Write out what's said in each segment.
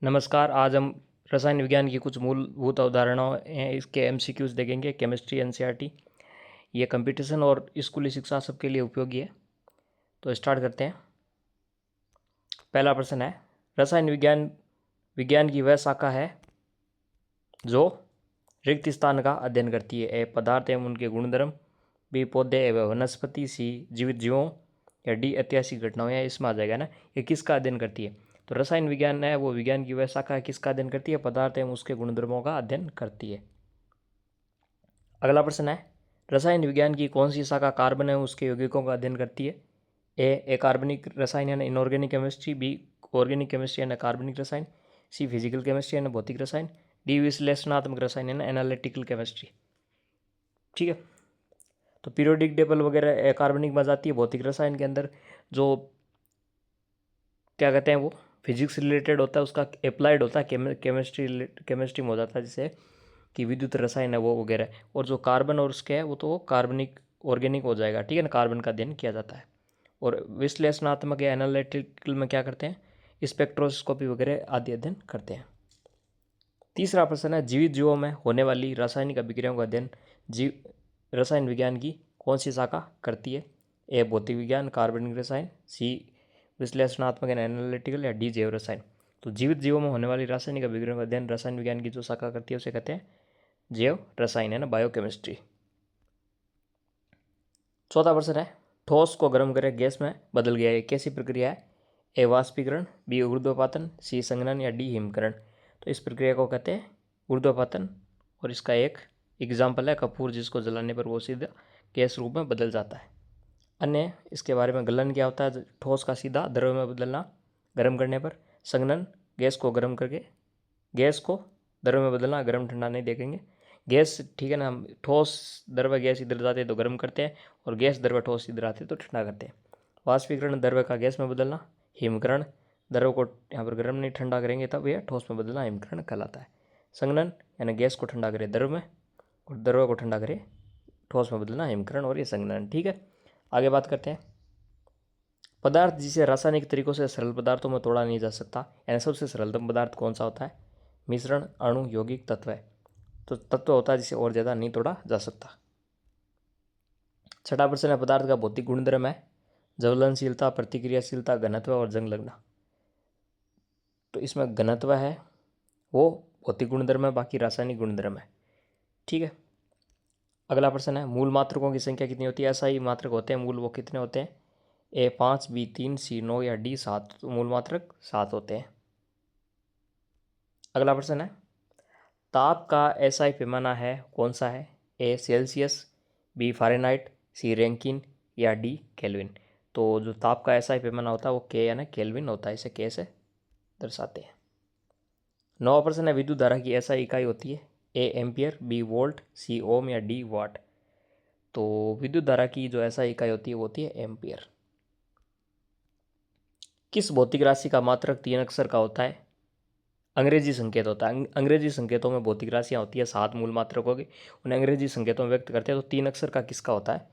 नमस्कार। आज हम रसायन विज्ञान की कुछ मूलभूत अवधारणाओं हैं इसके एमसीक्यूज देखेंगे। केमिस्ट्री एनसीईआरटी ये कंपटीशन और स्कूली शिक्षा सबके लिए उपयोगी है। तो स्टार्ट करते हैं। पहला प्रश्न है, रसायन विज्ञान की वह शाखा है जो रिक्त स्थान का अध्ययन करती है। ए पदार्थ एवं उनके गुणधर्म, बी पौधे एवं वनस्पति, सी जीवित जीवों, या डी ऐतिहासिक घटनाओं। या इसमें आ जाएगा ना, ये किसका अध्ययन करती है। तो रसायन विज्ञान है वो विज्ञान की वह शाखा है किसका अध्ययन करती है, पदार्थ एवं उसके गुणधर्मों का अध्ययन करती है। अगला प्रश्न है, रसायन विज्ञान की कौन सी शाखा कार्बन एवं उसके यौगिकों का अध्ययन करती है। ए कार्बनिक रसायन यानी inorganic chemistry, B organic chemistry यानी कार्बनिक रसायन, सी फिजिकल केमिस्ट्री यानी भौतिक रसायन, डी विश्लेषणात्मक रसायन यानी एनालिटिकल केमिस्ट्री। ठीक है, तो पीरियोडिक टेबल वगैरह कार्बनिक में जाती है। भौतिक रसायन के अंदर जो क्या कहते हैं वो फिजिक्स रिलेटेड होता है, उसका अप्लाइड होता है, केमिस्ट्री में हो जाता है, जैसे कि विद्युत रसायन है वो वगैरह। और जो कार्बन और उसके है वो तो कार्बनिक ऑर्गेनिक हो जाएगा। ठीक है ना, कार्बन का अध्ययन किया जाता है। और विश्लेषणात्मक या एनालिटिकल में क्या करते हैं, स्पेक्ट्रोस्कोपी वगैरह आदि अध्ययन करते हैं। तीसरा प्रश्न है, जीवित जीवों में होने वाली रासायनिक अभिक्रियाओं का अध्ययन रसायन विज्ञान की कौन सी शाखा करती है। ए भौतिक विज्ञान, कार्बनिक रसायन, सी विश्लेषणात्मक एंड एनालिटिकल, या डी जैव रसायन। तो जीवित जीवों में होने वाली रासायनिक अभिक्रियाओं का अध्ययन रसायन विज्ञान की जो शाखा करती है उसे कहते हैं जैव रसायन, है ना, बायोकेमिस्ट्री। चौथा प्रश्न है, ठोस को गर्म करके गैस में बदल गया, ये कैसी प्रक्रिया है। ए वाष्पीकरण, बी ऊर्ध्वपातन, सी संघनन, या डी हिमकरण। तो इस प्रक्रिया को कहते हैं ऊर्ध्वपातन। और इसका एक एग्जाम्पल है कपूर, जिसको जलाने पर वो सीधा गैस रूप में बदल जाता है। अन्य इसके बारे में गलन क्या होता है, ठोस का सीधा द्रव में बदलना गर्म करने पर। संघनन, गैस को गर्म करके गैस को द्रव में बदलना, गर्म ठंडा नहीं देखेंगे। गैस, ठीक है ना, हम ठोस द्रव गैस इधर जाते हैं तो गर्म करते हैं, और गैस द्रव ठोस इधर आते हैं तो ठंडा करते हैं। वाष्पीकरण, द्रव का गैस में बदलना। हिमकरण, द्रव को यहाँ पर गर्म नहीं ठंडा करेंगे तब यह ठोस में बदलना हिमकरण कहलाता है। संघनन यानी गैस को ठंडा करे द्रव में, और द्रव को ठंडा करे ठोस में बदलना हिमकरण, और ये संघनन। ठीक है, आगे बात करते हैं। पदार्थ जिसे रासायनिक तरीकों से सरल पदार्थों में तोड़ा नहीं जा सकता, यानी सबसे सरलतम पदार्थ कौन सा होता है। मिश्रण, अणु, यौगिक, तत्व है। तो तत्व होता है जिसे और ज़्यादा नहीं तोड़ा जा सकता। छठा प्रश्न है, पदार्थ का भौतिक गुणधर्म है ज्वलनशीलता, प्रतिक्रियाशीलता, घनत्व और जंग लगना। तो इसमें घनत्व है वो भौतिक गुणधर्म है, बाकी रासायनिक गुणधर्म है। ठीक है, अगला प्रश्न है, मूल मात्रकों की संख्या कितनी होती है। ऐसा ही मात्रक होते हैं मूल, वो कितने होते हैं। ए 5, बी 3, सी 9, या डी 7। तो मूल मात्रक 7 होते हैं। अगला प्रश्न है, ताप का एसआई पैमाना है कौन सा है। ए सेल्सियस, बी फ़ारेनहाइट, सी रैंकिन, या डी केल्विन। तो जो ताप का एसआई पैमाना होता है वो के यानी केल्विन होता है, इसे के से दर्शाते हैं। नौवां प्रश्न है, विद्युत धारा की एसआई इकाई होती है। ए एम्पियर, बी वोल्ट, सी ओम, या डी वाट। तो विद्युत धारा की जो एसआई इकाई होती है वो होती है एम्पियर। किस भौतिक राशि का मात्रक 3 अक्षर का होता है। अंग्रेजी संकेत होता है। अंग्रेजी संकेतों में भौतिक राशियाँ होती है 7 मूल मात्रकों की, उन्हें अंग्रेजी संकेतों में व्यक्त करते हैं। तो 3 अक्षर का किसका होता है।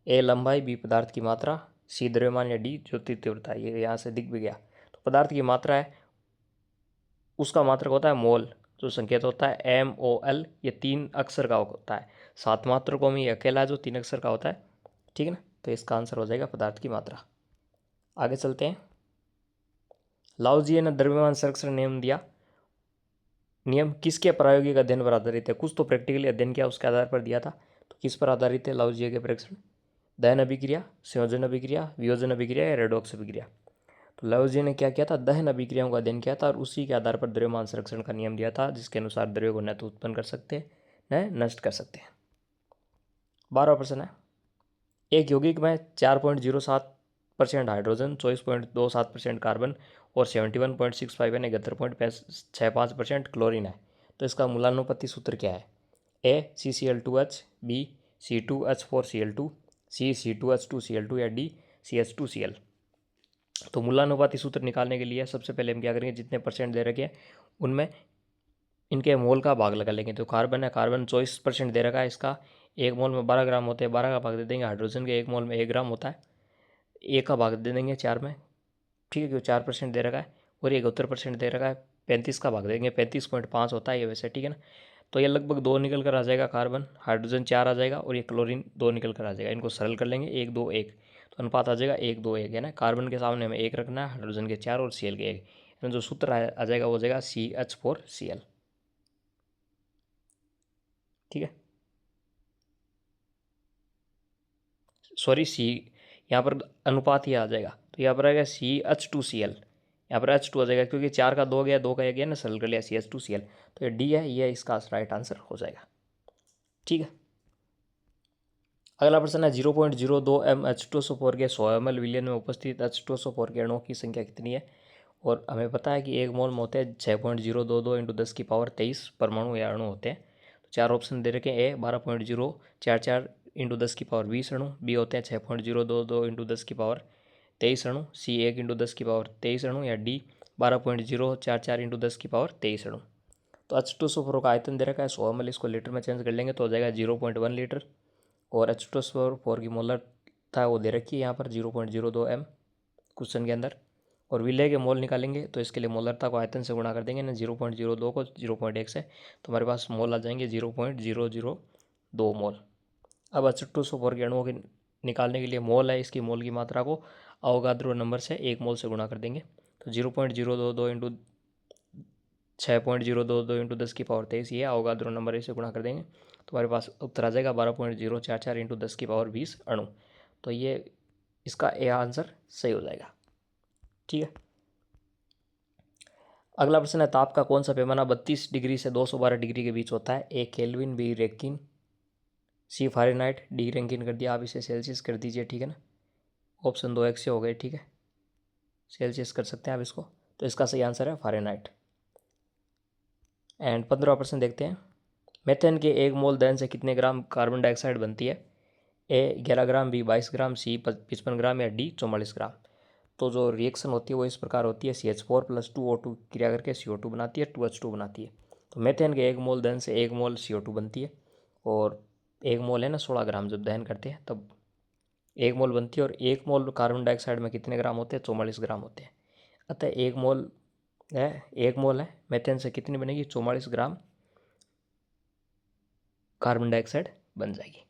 ए लंबाई, बी पदार्थ की मात्रा, सी द्रव्यमान, या डी ज्योति तीव्रता। ये यहाँ से दिख भी गया। तो पदार्थ की मात्रा है उसका मात्रक होता है मोल, जो संकेत होता है MOL। ये 3 अक्षर का होता है। 7 मात्रकों में ये अकेला है जो 3 अक्षर का होता है। ठीक है ना, तो इसका आंसर हो जाएगा पदार्थ की मात्रा। आगे चलते हैं। लाओजी ने द्रव्यमान संरक्षण नियम दिया। नियम किसके प्रायोगिक अध्ययन पर आधारित है। कुछ तो प्रैक्टिकली अध्ययन किया उसके आधार पर दिया था। तो किस पर आधारित है लाओजी के परीक्षण। दहन अभिक्रिया, संयोजन अभिक्रिया, वियोजन अभिक्रिया, या रेडॉक्स अभिक्रिया। तो लाओजी ने क्या किया था, दहन अभिक्रियाओं का अध्ययन किया था, और उसी के आधार पर द्रव्यमान संरक्षण का नियम दिया था, जिसके अनुसार द्रव्य को न तो उत्पन्न कर सकते हैं न नष्ट कर सकते हैं। 12वां प्रश्न है, एक यौगिक में 4.07% हाइड्रोजन, 24.27% कार्बन और 71.65 यानी 71.65% क्लोरीन है। तो इसका मूलानुपाती सूत्र क्या है। ए CCl2H, बी C2H4Cl2, सी C2H2Cl2, या डी CH2Cl। तो मूलानुपाती सूत्र निकालने के लिए सबसे पहले हम क्या करेंगे, जितने परसेंट दे रखे हैं उनमें इनके मोल का भाग लगा लेंगे। तो कार्बन है, कार्बन 24% दे रखा है, इसका 1 मोल में 12 ग्राम होते हैं, 12 का भाग दे देंगे। हाइड्रोजन के 1 मोल में 1 ग्राम होता है, 1 का भाग दे देंगे 4 में। ठीक है, क्यों 4% दे रखा है। और ये 71% दे रखा है, 35 का भाग देंगे, 35.5 होता है ये वैसे, ठीक है ना। तो ये लगभग 2 निकल कर आ जाएगा, कार्बन, हाइड्रोजन 4 आ जाएगा और ये क्लोरीन 2 निकल कर आ जाएगा। इनको सरल कर लेंगे, 1 2 1, तो अनुपात आ जाएगा 1 2 1, है ना। कार्बन के सामने हमें 1 रखना है, हाइड्रोजन के 4 और Cl के 1, जो सूत्र आ जाएगा वो हो जाएगा CH4Cl, ठीक है। सॉरी, सी यहाँ पर अनुपात ही आ जाएगा, तो यहाँ पर आएगा CH2Cl, यहाँ पर H2 आ जाएगा क्योंकि 4 का 2 गया, 2 का 1 गया ना, सरल कर लिया CH2Cl, तो ये डी है, ये इसका राइट आंसर हो जाएगा, ठीक है। अगला प्रश्न है 0.02 H2SO4 के 100 ml विलयन में उपस्थित H2SO4 के अणुओं की संख्या कितनी है। और हमें पता है कि 1 मोल में होते हैं 6.022 × 10⁻23 परमाणु या अणु होते हैं। तो 4 ऑप्शन दे रखे हैं, ए 12.044 × 10⁻20 अणु, बी होते हैं 6.022 × 10⁻23 अणु, सी 1 × 10⁻23 अणु, या डी 12.044 × 10⁻23 अणु। तो H2SO4 का आयतन दे रखा है 100 ml, इसको लीटर में चेंज कर लेंगे तो हो जाएगा 0.1 लीटर। और H2SO4 की मोलर था वो दे रखी है यहाँ पर 0.02 m क्वेश्चन के अंदर। और विलय के मोल निकालेंगे तो इसके लिए मोलरता को आयतन से गुणा कर देंगे ना, 0.02 को 0.1 से, तो हमारे पास मोल आ जाएंगे 0.002 मोल। अब H2SO4 के अणुओं के निकालने के लिए मोल है, इसकी मोल की मात्रा को अवोगाद्रो नंबर से 1 मोल से गुणा कर देंगे, तो 0.022 × 6.022 × 10⁻23, ये अवोगाद्रो नंबर से गुणा कर देंगे तो हमारे पास उत्तर आ जाएगा 12.044 × 10⁻20 अणु। तो ये इसका ए आंसर सही हो जाएगा, ठीक है। अगला प्रश्न है, ताप का कौन सा पैमाना 32 डिग्री से 212 डिग्री के बीच होता है। ए केल्विन, बी रेकिन, सी फ़ारेनहाइट, डी रैंकिन कर दिया, आप इसे सेल्सियस कर दीजिए, ठीक है ना। ऑप्शन 2 एक से हो गए, ठीक है, सेल्सियस कर सकते हैं आप इसको, तो इसका सही आंसर है फ़ारेनहाइट। एंड 15वां प्रश्न देखते हैं, मेथेन के 1 मोल दहन से कितने ग्राम कार्बन डाइऑक्साइड बनती है। ए 11 ग्राम, बी 22 ग्राम, सी 55 ग्राम, या डी 44 ग्राम। तो जो रिएक्शन होती है वो इस प्रकार होती है, CH4 + 2O2 क्रिया करके CO2 बनाती है, 2H2 बनाती है। तो मेथेन के 1 मोल दहन से 1 मोल CO2 बनती है, और 1 मोल है ना 16 ग्राम, जब दहन करते हैं तब 1 मोल बनती है। और 1 मोल कार्बन डाइऑक्साइड में कितने ग्राम होते हैं, 44 ग्राम होते हैं। अतः 1 मोल है मेथेन से कितनी बनेगी, 44 ग्राम कार्बन डाइऑक्साइड बन जाएगी।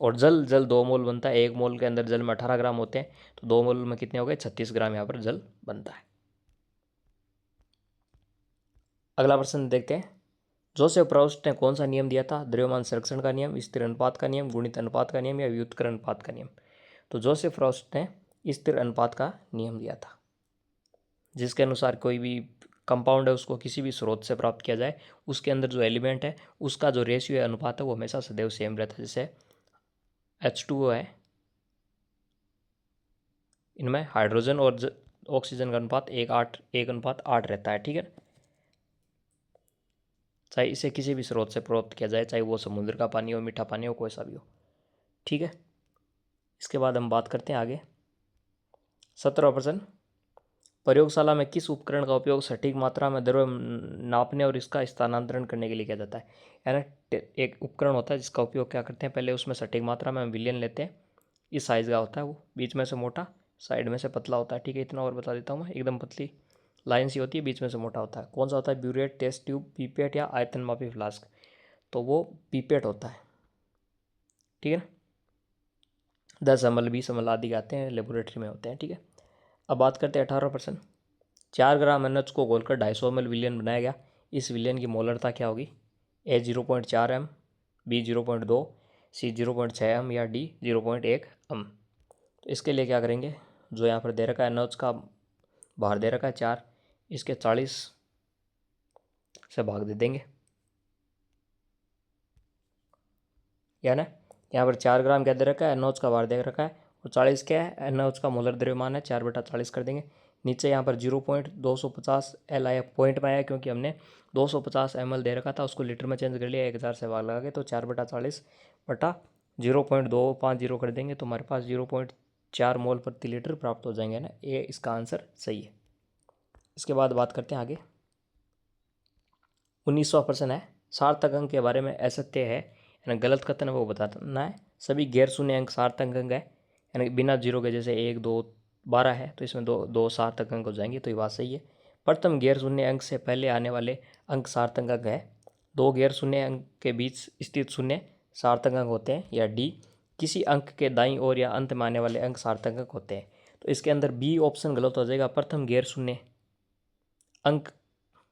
और जल 2 मोल बनता है, 1 मोल के अंदर जल में 18 ग्राम होते हैं, तो 2 मोल में कितने हो गए, 36 ग्राम यहाँ पर जल बनता है। अगला प्रश्न देखते हैं, जोसेफ प्रोस्ट ने कौन सा नियम दिया था। द्रव्यमान संरक्षण का नियम, स्थिर अनुपात का नियम, गुणित अनुपात का नियम, या व्युत्क्रम अनुपात का नियम। तो जोसेफ प्रोस्ट ने स्थिर अनुपात का नियम दिया था, जिसके अनुसार कोई भी कंपाउंड है उसको किसी भी स्रोत से प्राप्त किया जाए, उसके अंदर जो एलिमेंट है उसका जो रेशियो है, अनुपात है, वो हमेशा सदैव सेम रहता है। जैसे H2O है, इनमें हाइड्रोजन और ऑक्सीजन का अनुपात 1:8 रहता है, ठीक है। चाहे इसे किसी भी स्रोत से प्राप्त किया जाए, चाहे वो समुद्र का पानी हो, मीठा पानी हो, कोई सा भी हो, ठीक है। इसके बाद हम बात करते हैं आगे 17वां प्रश्न, प्रयोगशाला में किस उपकरण का उपयोग सटीक मात्रा में द्रव्य नापने और इसका स्थानांतरण करने के लिए किया जाता है। यानी एक उपकरण होता है जिसका उपयोग क्या करते हैं, पहले उसमें सटीक मात्रा में हम विलयन लेते हैं, इस साइज़ का होता है वो, बीच में से मोटा, साइड में से पतला होता है, ठीक है। इतना और बता देता हूँ मैं, एकदम पतली लाइन सी होती है, बीच में से मोटा होता है। कौन सा होता है, ब्यूरेट, टेस्ट ट्यूब, पीपेट, या आयतन मापी फ्लास्क। तो वो पीपेट होता है, ठीक है ना। 10 ml 20 ml आदि आते हैं, लेबोरेटरी में होते हैं, ठीक है। अब बात करते हैं 18वां प्रश्न, 4 ग्राम NH को घोलकर 250 ml विलयन बनाया गया, इस विलयन की मोलरता क्या होगी। ए 0.4 m, बी 0.2, सी 0.6 m, या डी 0.1 m। तो इसके लिए क्या करेंगे, जो यहाँ पर दे रखा है NH का भार दे रखा है 4, इसके 40 से भाग दे देंगे, या ना। यहाँ पर 4 ग्राम क्या दे रखा है, NH का भार दे रखा है, और 40 क्या है, NH का मोलर द्रव्यमान है, 4/40 कर देंगे। नीचे यहाँ पर 0.250 L आया, पॉइंट में आया क्योंकि हमने 250 ml दे रखा था, उसको लीटर में चेंज कर लिया, 1000 से भाग लगा के, तो 4/40/0.250 कर देंगे, तो हमारे पास 0.4 मोल प्रति लीटर प्राप्त हो जाएंगे ना। ये इसका आंसर सही है। इसके बाद बात करते हैं आगे 19वां प्रश्न है, सार्थक अंक के बारे में असत्य है यानी गलत कथन है वो बताना है। सभी गैर शून्य अंक सार्थक अंक है, यानी बिना जीरो के, जैसे 1 2 12 है, तो इसमें दो सार्थक अंक हो जाएंगे, तो ये बात सही है। प्रथम गैर शून्य अंक से पहले आने वाले अंक सार्थक अंक है। दो गैर शून्य अंक के बीच स्थित शून्य सार्थक अंक होते हैं। या डी, किसी अंक के दाईं ओर या अंत में आने वाले अंक सार्थक अंक होते हैं। तो इसके अंदर बी ऑप्शन गलत हो जाएगा। प्रथम गैर शून्य अंक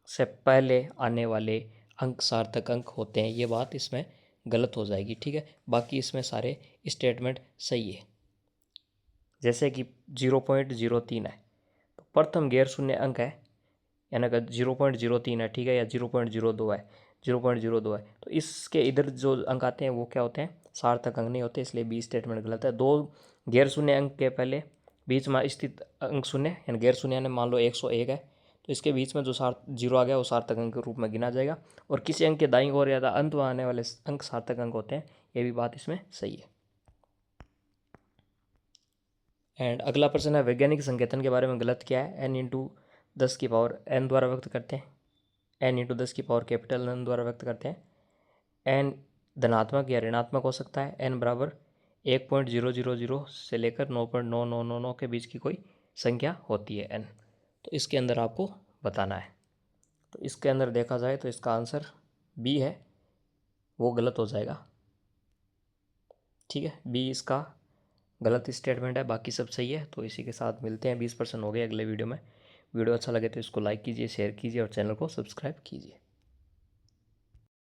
से पहले आने वाले अंक सार्थक अंक होते हैं, ये बात इसमें गलत हो जाएगी। ठीक है, बाकी इसमें सारे स्टेटमेंट सही है। जैसे कि 0.03 है, तो प्रथम गैर शून्य अंक है, यानी कि 0.03 है। ठीक है, या 0.02 है, 0.02 है, तो इसके इधर जो अंक आते हैं वो क्या होते हैं, सार्थक अंक नहीं होते, इसलिए बी स्टेटमेंट गलत है। दो गैर शून्य अंक के पहले बीच में स्थित अंक शून्य, यानी गैर शून्य यानी मान लो 101 है, तो इसके बीच में जो जीरो आ गया वो सार्थक अंक के रूप में गिना जाएगा। और किसी अंक के दाईं ओर या अंत में आने वाले अंक सार्थक अंक होते हैं, ये भी बात इसमें सही है। एंड अगला प्रश्न है, वैज्ञानिक संकेतन के बारे में गलत क्या है। n इंटू 10 की पावर n द्वारा व्यक्त करते हैं, n इंटू 10 की पावर कैपिटल N द्वारा व्यक्त करते हैं। n धनात्मक या ऋणात्मक हो सकता है। n बराबर 1.000 से लेकर 9.9999 के बीच की कोई संख्या होती है n। तो इसके अंदर आपको बताना है। तो इसके अंदर देखा जाए तो इसका आंसर बी है, वो गलत हो जाएगा। ठीक है, बी इसका गलत स्टेटमेंट है, बाकी सब सही है। तो इसी के साथ मिलते हैं। 20% हो गए अगले वीडियो में। वीडियो अच्छा लगे तो इसको लाइक कीजिए, शेयर कीजिए और चैनल को सब्सक्राइब कीजिए।